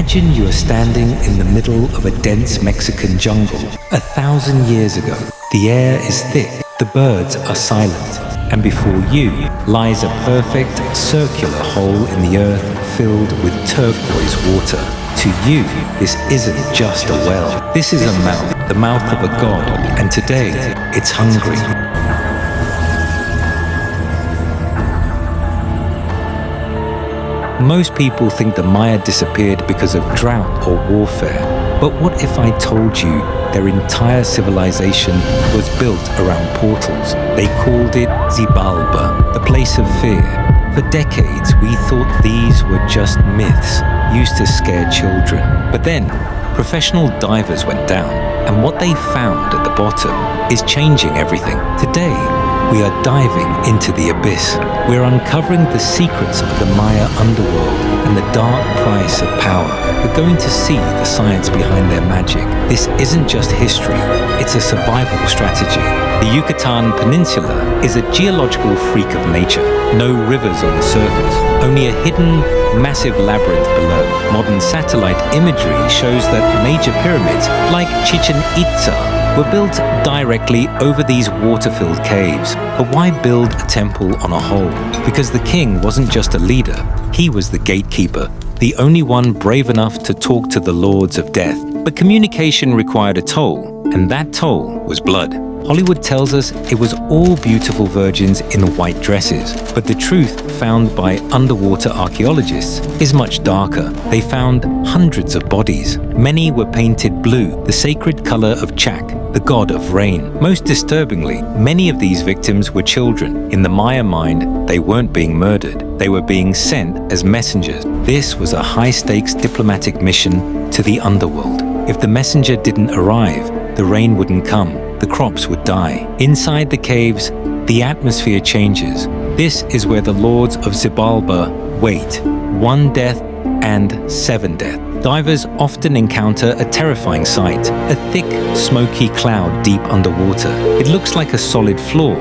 Imagine you are standing in the middle of a dense Mexican jungle 1,000 years ago. The air is thick, the birds are silent, and before you lies a perfect circular hole in the earth filled with turquoise water. To you, this isn't just a well. This is a mouth, the mouth of a god, and today, it's hungry. Most people think the Maya disappeared because of drought or warfare. But what if I told you their entire civilization was built around portals? They called it Xibalba, the place of fear. For decades, we thought these were just myths used to scare children. But then, professional divers went down, and what they found at the bottom is changing everything. Today, we are diving into the abyss. We're uncovering the secrets of the Maya underworld and the dark price of power. We're going to see the science behind their magic. This isn't just history, it's a survival strategy. The Yucatan Peninsula is a geological freak of nature. No rivers on the surface, only a hidden, massive labyrinth below. Modern satellite imagery shows that major pyramids, like Chichen Itza, were built directly over these water-filled caves. But why build a temple on a hole? Because the king wasn't just a leader, he was the gatekeeper, the only one brave enough to talk to the lords of death. But communication required a toll, and that toll was blood. Hollywood tells us it was all beautiful virgins in white dresses, but the truth found by underwater archaeologists is much darker. They found hundreds of bodies. Many were painted blue, the sacred color of Chak, the god of rain. Most disturbingly, many of these victims were children. In the Maya mind, they weren't being murdered. They were being sent as messengers. This was a high-stakes diplomatic mission to the underworld. If the messenger didn't arrive, the rain wouldn't come. The crops would die. Inside the caves, the atmosphere changes. This is where the lords of Xibalba wait. 1 death and 7 death. Divers often encounter a terrifying sight, a thick, smoky cloud deep underwater. It looks like a solid floor,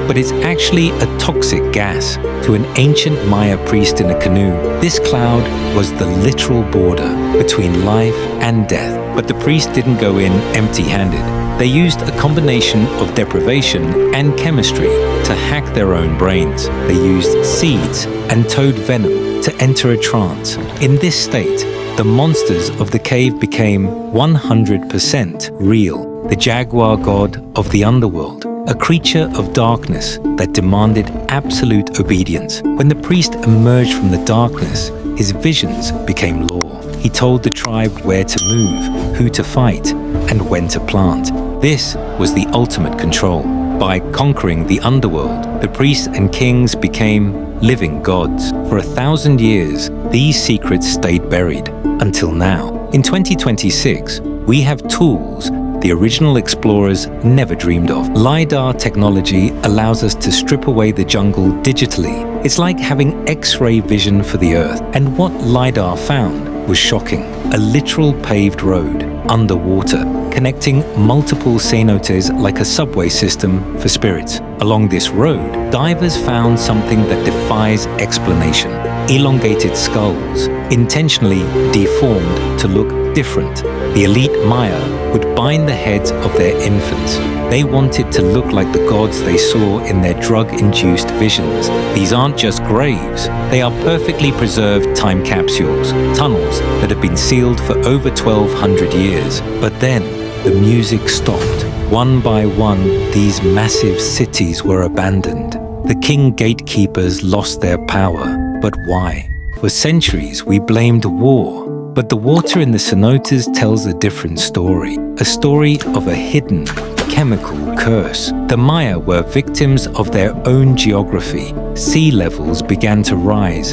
but it's actually a toxic gas. To an ancient Maya priest in a canoe, this cloud was the literal border between life and death. But the priest didn't go in empty-handed. They used a combination of deprivation and chemistry to hack their own brains. They used seeds and toad venom to enter a trance. In this state, the monsters of the cave became 100% real. The jaguar god of the underworld, a creature of darkness that demanded absolute obedience. When the priest emerged from the darkness, his visions became law. He told the tribe where to move, who to fight, and when to plant. This was the ultimate control. By conquering the underworld, the priests and kings became living gods. For 1,000 years, these secrets stayed buried, until now. In 2026, we have tools the original explorers never dreamed of. LiDAR technology allows us to strip away the jungle digitally. It's like having X-ray vision for the Earth. And what LiDAR found was shocking. A literal paved road underwater, connecting multiple cenotes like a subway system for spirits. Along this road, divers found something that defies explanation. Elongated skulls, intentionally deformed to look different. The elite Maya would bind the heads of their infants. They wanted to look like the gods they saw in their drug-induced visions. These aren't just graves, they are perfectly preserved time capsules, tunnels that have been sealed for over 1,200 years. But then, the music stopped. One by one, these massive cities were abandoned. The king gatekeepers lost their power. But why? For centuries, we blamed war. But the water in the cenotes tells a different story. A story of a hidden, chemical curse. The Maya were victims of their own geography. Sea levels began to rise,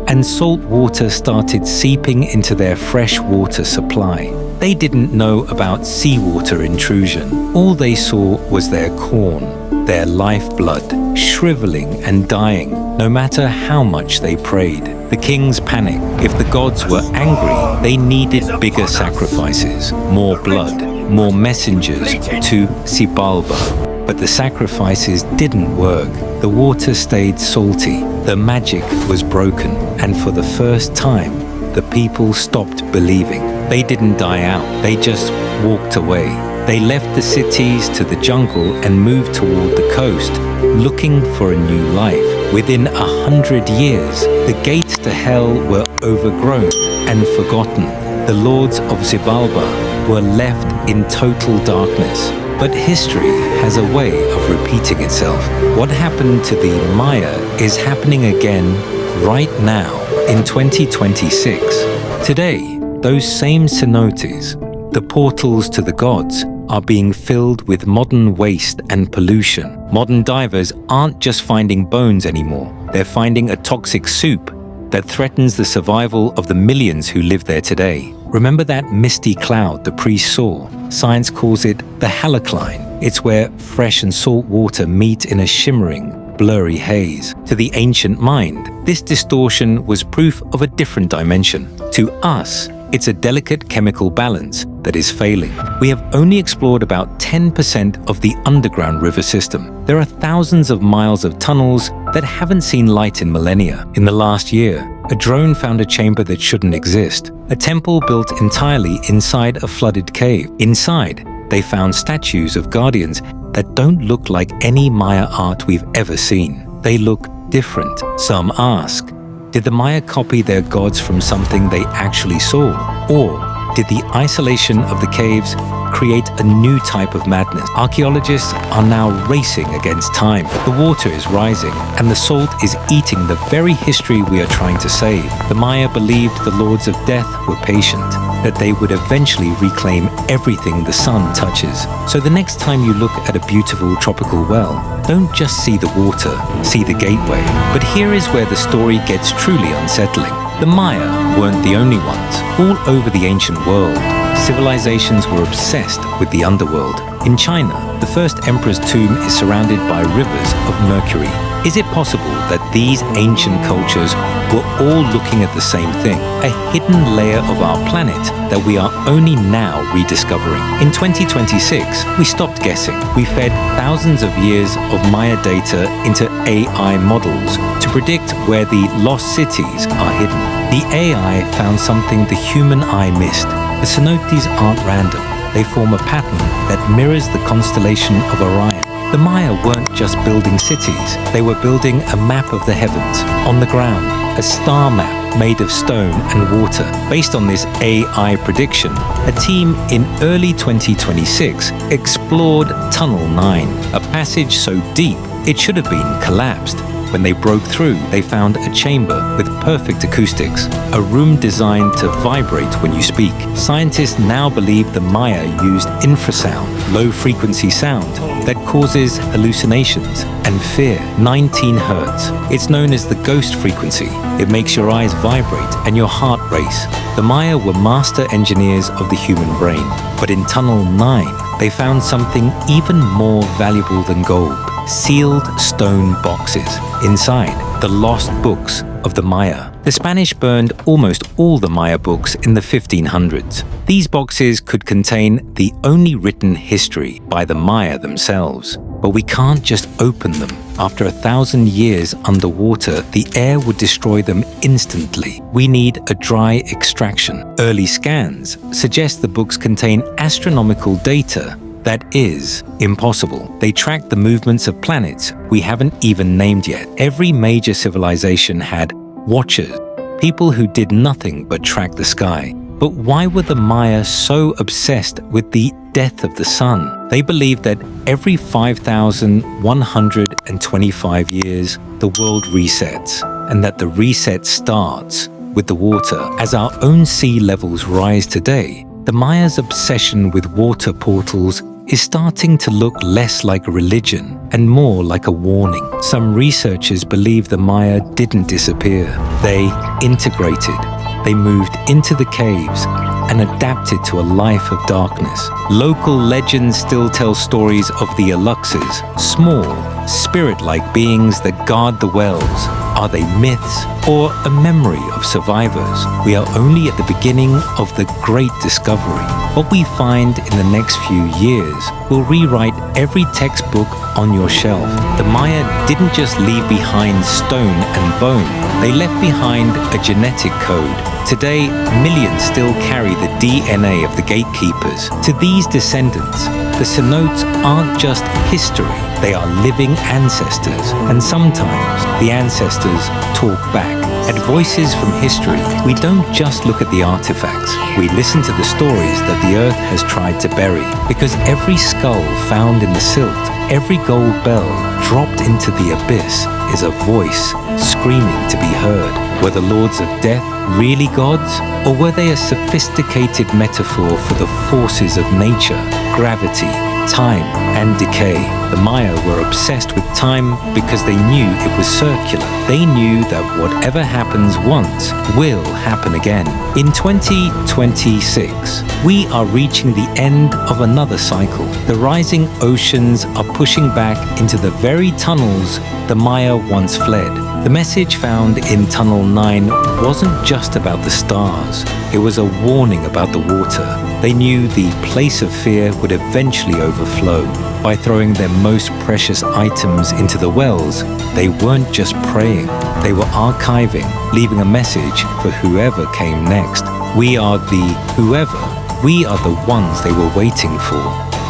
and salt water started seeping into their fresh water supply. They didn't know about seawater intrusion. All they saw was their corn, their lifeblood, shriveling and dying, no matter how much they prayed. The kings panicked. If the gods were angry, they needed bigger sacrifices, more blood, more messengers to Xibalba. But the sacrifices didn't work. The water stayed salty, the magic was broken, and for the first time, the people stopped believing. They didn't die out, they just walked away. They left the cities to the jungle and moved toward the coast, looking for a new life. Within 100 years, the gates to hell were overgrown and forgotten. The lords of Xibalba were left in total darkness. But history has a way of repeating itself. What happened to the Maya is happening again right now in 2026. Today, those same cenotes, the portals to the gods, are being filled with modern waste and pollution. Modern divers aren't just finding bones anymore. They're finding a toxic soup that threatens the survival of the millions who live there today. Remember that misty cloud the priest saw? Science calls it the Halocline. It's where fresh and salt water meet in a shimmering, blurry haze. To the ancient mind, this distortion was proof of a different dimension. To us, it's a delicate chemical balance that is failing. We have only explored about 10% of the underground river system. There are thousands of miles of tunnels that haven't seen light in millennia. In the last year, a drone found a chamber that shouldn't exist. A temple built entirely inside a flooded cave. Inside, they found statues of guardians that don't look like any Maya art we've ever seen. They look different. Some ask, did the Maya copy their gods from something they actually saw? Or did the isolation of the caves create a new type of madness? Archaeologists are now racing against time. The water is rising, and the salt is eating the very history we are trying to save. The Maya believed the lords of death were patient, that they would eventually reclaim everything the sun touches. So the next time you look at a beautiful tropical well, don't just see the water, see the gateway. But here is where the story gets truly unsettling. The Maya weren't the only ones. All over the ancient world, civilizations were obsessed with the underworld. In China, the first emperor's tomb is surrounded by rivers of mercury. Is it possible that these ancient cultures were all looking at the same thing, a hidden layer of our planet that we are only now rediscovering? In 2026, we stopped guessing. We fed thousands of years of Maya data into AI models to predict where the lost cities are hidden. The AI found something the human eye missed. The cenotes aren't random. They form a pattern that mirrors the constellation of Orion. The Maya weren't just building cities, they were building a map of the heavens. On the ground, a star map made of stone and water. Based on this AI prediction, a team in early 2026 explored Tunnel 9, a passage so deep it should have been collapsed. When they broke through, they found a chamber with perfect acoustics, a room designed to vibrate when you speak. Scientists now believe the Maya used infrasound, low-frequency sound, that causes hallucinations and fear, 19 hertz. It's known as the ghost frequency. It makes your eyes vibrate and your heart race. The Maya were master engineers of the human brain. But in Tunnel 9, they found something even more valuable than gold. Sealed stone boxes. Inside, the lost books of the Maya. The Spanish burned almost all the Maya books in the 1500s. These boxes could contain the only written history by the Maya themselves. But we can't just open them. After 1,000 years underwater, the air would destroy them instantly. We need a dry extraction. Early scans suggest the books contain astronomical data that is impossible. They track the movements of planets we haven't even named yet. Every major civilization had watchers, people who did nothing but track the sky. But why were the Maya so obsessed with the death of the sun? They believed that every 5,125 years, the world resets, and that the reset starts with the water. As our own sea levels rise today, the Maya's obsession with water portals is starting to look less like a religion and more like a warning. Some researchers believe the Maya didn't disappear. They integrated. They moved into the caves and adapted to a life of darkness. Local legends still tell stories of the Eluxes, small, spirit-like beings that guard the wells. Are they myths or a memory of survivors? We are only at the beginning of the great discovery. What we find in the next few years will rewrite every textbook on your shelf. The Maya didn't just leave behind stone and bone. They left behind a genetic code, Today, millions still carry the DNA of the Gatekeepers. To these descendants, the cenotes aren't just history, they are living ancestors. And sometimes, the ancestors talk back. At Voices from History, we don't just look at the artifacts. We listen to the stories that the Earth has tried to bury. Because every skull found in the silt, every gold bell dropped into the abyss is a voice screaming to be heard. Were the Lords of Death really gods? Or were they a sophisticated metaphor for the forces of nature, gravity, time, and decay? The Maya were obsessed with time because they knew it was circular. They knew that whatever happens once will happen again. In 2026, we are reaching the end of another cycle. The rising oceans are pushing back into the very tunnels the Maya once fled. The message found in Tunnel 9 wasn't just about the stars. It was a warning about the water. They knew the place of fear would eventually overflow. By throwing their most precious items into the wells, they weren't just praying, they were archiving, leaving a message for whoever came next. We are the whoever. We are the ones they were waiting for.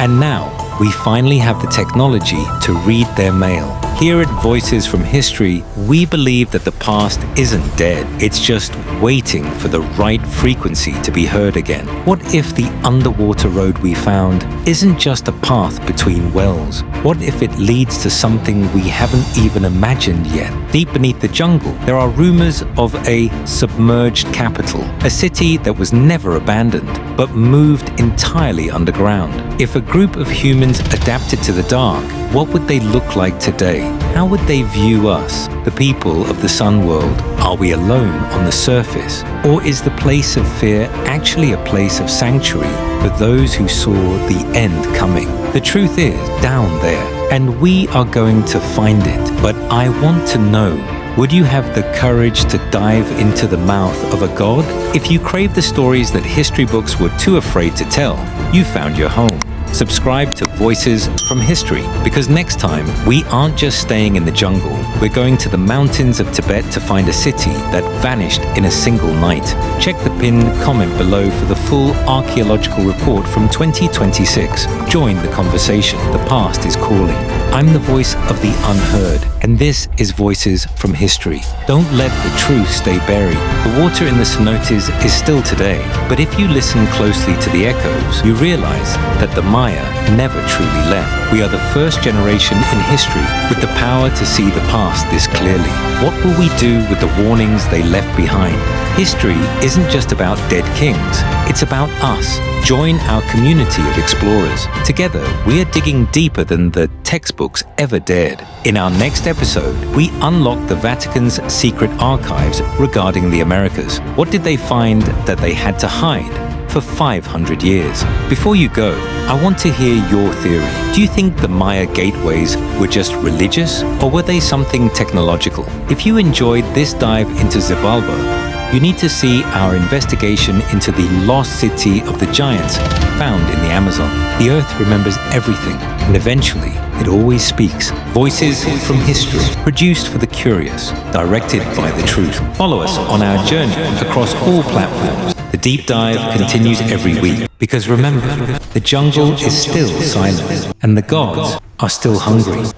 And now, we finally have the technology to read their mail. Here at Voices from History, we believe that the past isn't dead. It's just waiting for the right frequency to be heard again. What if the underwater road we found isn't just a path between wells? What if it leads to something we haven't even imagined yet? Deep beneath the jungle, there are rumors of a submerged capital, a city that was never abandoned, but moved entirely underground. If a group of humans adapted to the dark, what would they look like today? How would they view us, the people of the Sun world? Are we alone on the surface? Or is the place of fear actually a place of sanctuary for those who saw the end coming? The truth is down there, and we are going to find it. But I want to know, would you have the courage to dive into the mouth of a god? If you crave the stories that history books were too afraid to tell, you found your home. Subscribe to Voices from History, because next time, we aren't just staying in the jungle. We're going to the mountains of Tibet to find a city that vanished in a single night. Check the pinned comment below for the full archaeological report from 2026. Join the conversation. The past is calling. I'm the voice of the unheard, and this is Voices from History. Don't let the truth stay buried. The water in the cenotes is still today, but if you listen closely to the echoes, you realize that the Maya never truly left. We are the first generation in history with the power to see the past this clearly. What will we do with the warnings they left behind? History isn't just about dead kings, it's about us. Join our community of explorers. Together, we are digging deeper than the textbooks ever dared. In our next episode, we unlock the Vatican's secret archives regarding the Americas. What did they find that they had to hide for 500 years? Before you go, I want to hear your theory. Do you think the Maya gateways were just religious, or were they something technological? If you enjoyed this dive into Xibalba, you need to see our investigation into the lost city of the giants found in the Amazon. The Earth remembers everything, and eventually, it always speaks. Voices from History, produced for the curious, directed by the truth. Follow us on our journey across all platforms. The deep dive continues every week, because remember, the jungle is still silent, and the gods are still hungry.